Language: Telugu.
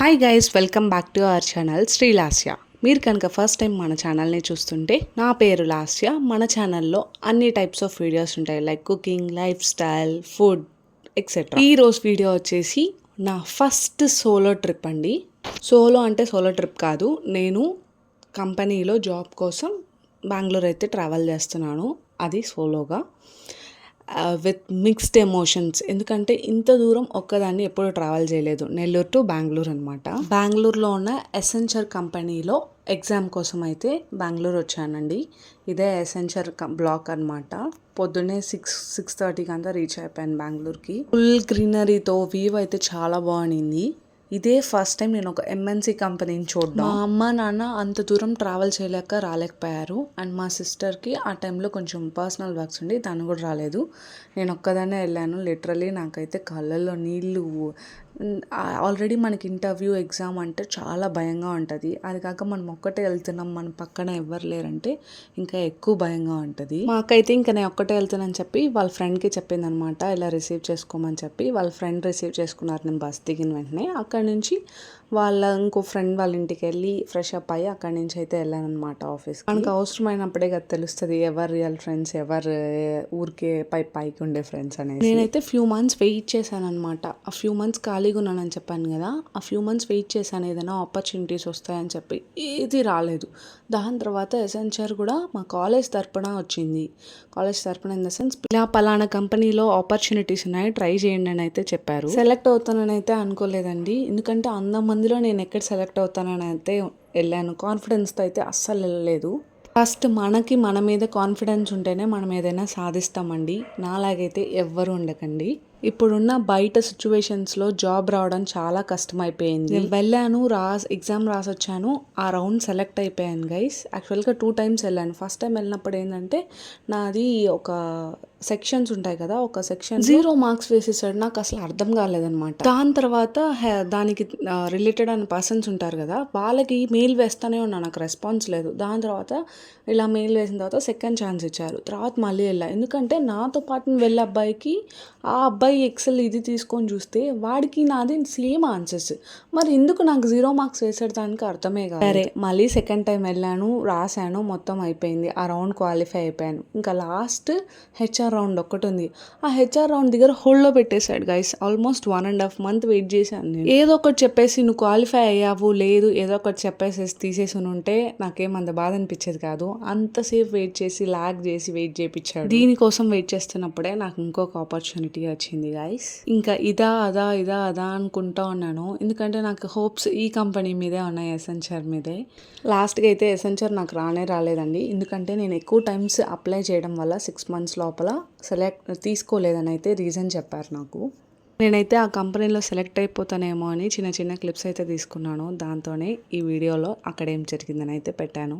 Hi guys, welcome back to our channel Shri Lasya. మీరు కనుక ఫస్ట్ టైం మన ఛానల్ని చూస్తుంటే, నా పేరు లాస్య. మన ఛానల్లో అన్ని టైప్స్ ఆఫ్ వీడియోస్ ఉంటాయి, like cooking, life style, food etcetera. ఈరోజు వీడియో వచ్చేసి నా ఫస్ట్ సోలో ట్రిప్ అండి. సోలో అంటే సోలో ట్రిప్ కాదు, నేను కంపెనీలో జాబ్ కోసం బెంగళూరు అయితే ట్రావెల్ చేస్తున్నాను. అది సోలోగా, విత్ మిక్స్డ్ ఎమోషన్స్. ఎందుకంటే ఇంత దూరం ఒక్కదాన్ని ఎప్పుడు ట్రావెల్ చేయలేదు. నెల్లూరు టు బెంగళూరు అనమాట. బెంగళూరులో ఉన్న ఎసెన్చర్ కంపెనీలో ఎగ్జామ్ కోసం అయితే బెంగళూరు వచ్చానండి. ఇదే ఎసెన్చర్ బ్లాక్ అనమాట. పొద్దున్నే 6:30కి అంతా రీచ్ అయిపోయాను బెంగళూరుకి. ఫుల్ గ్రీనరీతో వ్యూ అయితే చాలా బాగుంది. ఇదే ఫస్ట్ టైం నేను ఒక ఎంఎన్సీ కంపెనీని చూడడం. మా అమ్మ నాన్న అంత దూరం ట్రావెల్ చేయలేక రాలేకపోయారు. అండ్ మా సిస్టర్కి ఆ టైంలో కొంచెం పర్సనల్ వర్క్స్ ఉండి తను కూడా రాలేదు. నేను ఒక్కదాన్నే వెళ్ళాను. లిటరలీ నాకైతే కళ్ళల్లో నీళ్ళు. ఆల్రెడీ మనకి ఇంటర్వ్యూ ఎగ్జామ్ అంటే చాలా భయంగా ఉంటుంది. అది కాక మనం ఒక్కటే వెళ్తున్నాం, మన పక్కన ఎవ్వరు లేరంటే ఇంకా ఎక్కువ భయంగా ఉంటుంది. మాకైతే ఇంకా నేను ఒక్కటే వెళ్తున్నాను చెప్పి వాళ్ళ ఫ్రెండ్కి చెప్పింది అనమాట, ఇలా రిసీవ్ చేసుకోమని చెప్పి. వాళ్ళ ఫ్రెండ్ రిసీవ్ చేసుకున్నారు. నేను బస్ దిగిన వెంటనే అక్కడి నుంచి వాళ్ళ ఇంకో ఫ్రెండ్ వాళ్ళ ఇంటికి వెళ్ళి ఫ్రెష్ అప్ అయ్యి అక్కడి నుంచి అయితే వెళ్ళాను అనమాట ఆఫీస్. మనకు అవసరమైనప్పుడే కదా తెలుస్తుంది ఎవరు రియల్ ఫ్రెండ్స్, ఎవరు ఊరికే పైకి ఉండే ఫ్రెండ్స్ అనేది. నేనైతే ఫ్యూ మంత్స్ వెయిట్ చేశాను అనమాట. ఆ ఫ్యూ మంత్స్ ఖాళీగా ఉన్నానని చెప్పాను కదా, ఆ ఫ్యూ మంత్స్ వెయిట్ చేశాను ఏదైనా ఆపర్చునిటీస్ వస్తాయని చెప్పి. ఏది రాలేదు. దాని తర్వాత ఎసెన్చర్ కూడా మా కాలేజ్ తరపున వచ్చింది. కాలేజ్ తరపున ఇన్ ద సెన్స్, ఇలా పలానా కంపెనీలో ఆపర్చునిటీస్ ఉన్నాయి, ట్రై చేయండి అని అయితే చెప్పారు. సెలెక్ట్ అవుతానని అయితే అనుకోలేదండి. ఎందుకంటే 100 మందిలో నేను ఎక్కడ సెలెక్ట్ అవుతానని అయితే వెళ్ళాను. కాన్ఫిడెన్స్తో అయితే అస్సలు వెళ్ళలేదు. ఫస్ట్ మనకి మన మీద కాన్ఫిడెన్స్ ఉంటేనే మనం ఏదైనా సాధిస్తామండి. నాలాగైతే ఎవ్వరు ఉండకండి. ఇప్పుడున్న బయట సిచ్యువేషన్స్లో జాబ్ రావడం చాలా కష్టమైపోయింది. నేను వెళ్ళాను, ఎగ్జామ్ రాసొచ్చాను, ఆ రౌండ్ సెలెక్ట్ అయిపోయాను గైస్. యాక్చువల్గా 2 times వెళ్ళాను. ఫస్ట్ టైం వెళ్ళినప్పుడు ఏంటంటే నాది ఒక సెక్షన్స్ ఉంటాయి కదా, ఒక సెక్షన్ 0 marks వేసేసాడు. నాకు అసలు అర్థం కాలేదనమాట. దాని తర్వాత దానికి రిలేటెడ్ అయిన పర్సన్స్ ఉంటారు కదా, వాళ్ళకి మెయిల్ వేస్తూనే ఉన్నా, నాకు రెస్పాన్స్ లేదు. దాని తర్వాత ఇలా మెయిల్ వేసిన తర్వాత సెకండ్ ఛాన్స్ ఇచ్చారు. తర్వాత మళ్ళీ వెళ్ళా. ఎందుకంటే నాతో పాటు వెళ్ళే అబ్బాయికి ఆ అబ్బాయి ఎక్సెల్ ఇది తీసుకొని చూస్తే వాడికి నాది సేమ్ ఆన్సర్స్. మరి ఎందుకు నాకు 0 marks వేసేదానికి అర్థమే కాదు. సరే, మళ్ళీ సెకండ్ టైం వెళ్ళాను, రాశాను, మొత్తం అయిపోయింది. ఆ రౌండ్ క్వాలిఫై అయిపోయాను. ఇంకా లాస్ట్ హెచ్ఆర్ రౌండ్ ఒక్కటి ఉంది. ఆ హెచ్ఆర్ రౌండ్ దగ్గర హోల్డ్లో పెట్టేశాడు గైస్. ఆల్మోస్ట్ 1.5 months వెయిట్ చేశాను నేను. ఏదో ఒకటి చెప్పేసి నువ్వు క్వాలిఫై అయ్యావు, లేదు ఏదో ఒకటి చెప్పేసి తీసేసి ఉంటే నాకేమంత బాధ అనిపించేది కాదు. అంతసేపు వెయిట్ చేసి లాగ్ చేసి వెయిట్ చేయించాడు. దీనికోసం వెయిట్ చేస్తున్నప్పుడే నాకు ఇంకొక ఆపర్చునిటీ వచ్చింది గైస్. ఇంకా ఇదా అదా అనుకుంటా ఉన్నాను. ఎందుకంటే నాకు హోప్స్ ఈ కంపెనీ మీదే ఉన్నాయి, ఎసెన్చర్ మీదే. లాస్ట్గా అయితే ఎసెన్చర్ నాకు రాలేదండి. ఎందుకంటే నేను ఎక్కువ టైమ్స్ అప్లై చేయడం వల్ల 6 months లోపల తీసుకోలేదని అయితే రీజన్ చెప్పారు నాకు. నేనైతే ఆ కంపెనీలో సెలెక్ట్ అయిపోతానేమో అని చిన్న చిన్న క్లిప్స్ అయితే తీసుకున్నాను. దాంతోనే ఈ వీడియోలో అక్కడ ఏం జరిగిందని అయితే పెట్టాను.